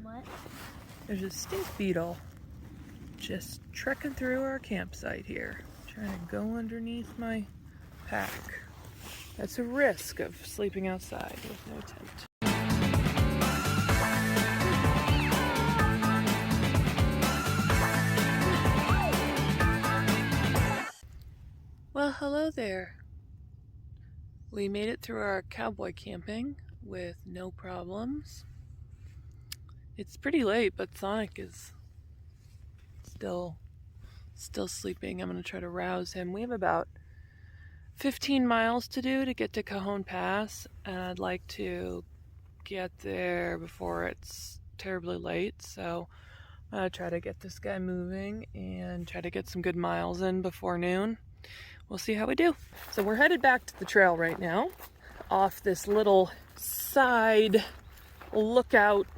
What? There's a stink beetle just trekking through our campsite here, trying to go underneath my pack. That's a risk of sleeping outside with no tent. Well, hello there. We made it through our cowboy camping with no problems. It's pretty late, but Sonic is still sleeping. I'm going to try to rouse him. We have about 15 miles to do to get to Cajon Pass, and I'd like to get there before it's terribly late. So I'm going to try to get this guy moving and try to get some good miles in before noon. We'll see how we do. So we're headed back to the trail right now, off this little side lookout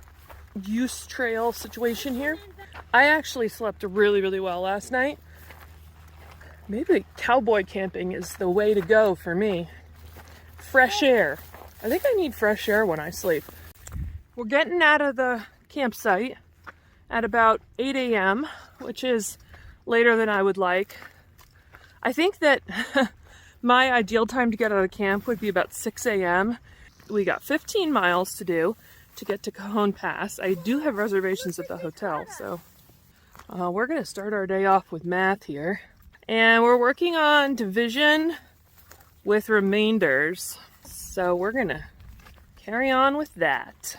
use trail situation here. I actually slept really, really well last night. Maybe cowboy camping is the way to go for me. Fresh air. I think I need fresh air when I sleep. We're getting out of the campsite at about 8 a.m., which is later than I would like. I think that my ideal time to get out of camp would be about 6 a.m. We got 15 miles to do to get to Cajon Pass. I do have reservations at the hotel, so we're going to start our day off with math here. And we're working on division with remainders, so we're going to carry on with that.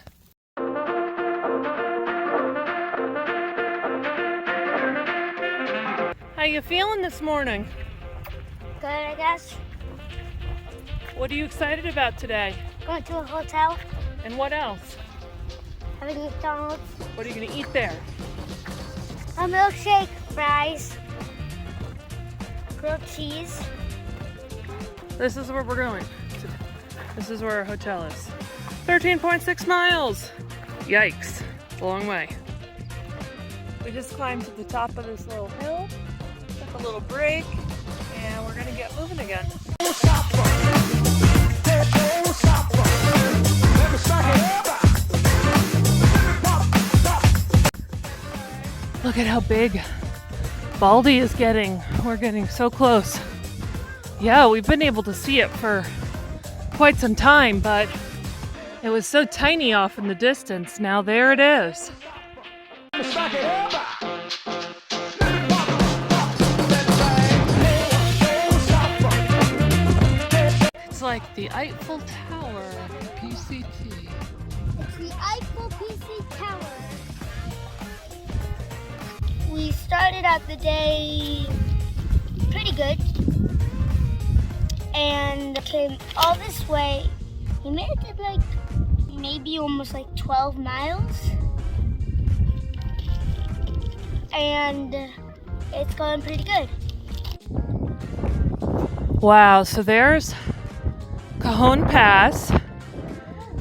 How you feeling this morning? Good, I guess. What are you excited about today? Going to a hotel. And what else? Having McDonald's. What are you going to eat there? A milkshake, fries, grilled cheese. This is where we're going. This is where our hotel is. 13.6 miles. Yikes. It's a long way. We just climbed to the top of this little hill, took a little break, and we're gonna get moving again. Look at how big Baldy is getting. We're getting so close. Yeah, we've been able to see it for quite some time, but it was so tiny off in the distance. Now there it is. It's like the Eiffel Tower, PCT. It's the Eiffel PC Tower. We started out the day pretty good and came all this way. We made it to like maybe almost like 12 miles. And it's going pretty good. Wow, so there's Cajon Pass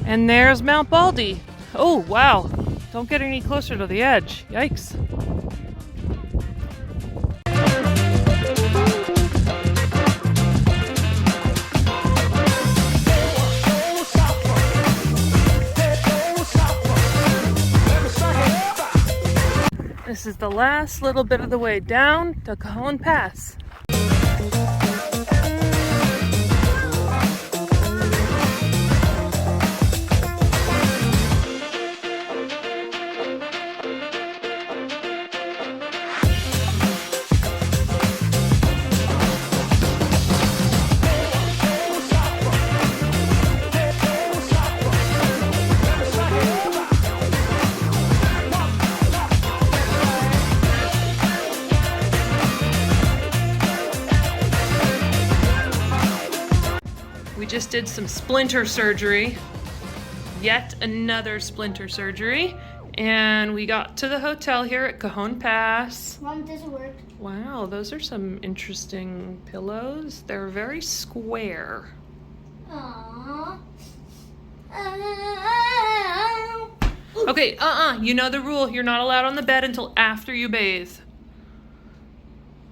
and there's Mount Baldy. Oh, wow. Don't get any closer to the edge. Yikes. This is the last little bit of the way down to Cajon Pass. We just did some splinter surgery, yet another splinter surgery, and we got to the hotel here at Cajon Pass. Mom, does it work? Wow, those are some interesting pillows. They're very square. Aww. Okay, you know the rule. You're not allowed on the bed until after you bathe.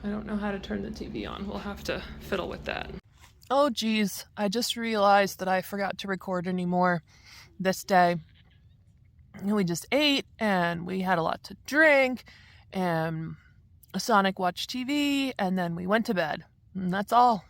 I don't know how to turn the TV on. We'll have to fiddle with that. Oh geez, I just realized that I forgot to record anymore this day. we just ate and we had a lot to drink and Sonic watched TV and then we went to bed. And that's all.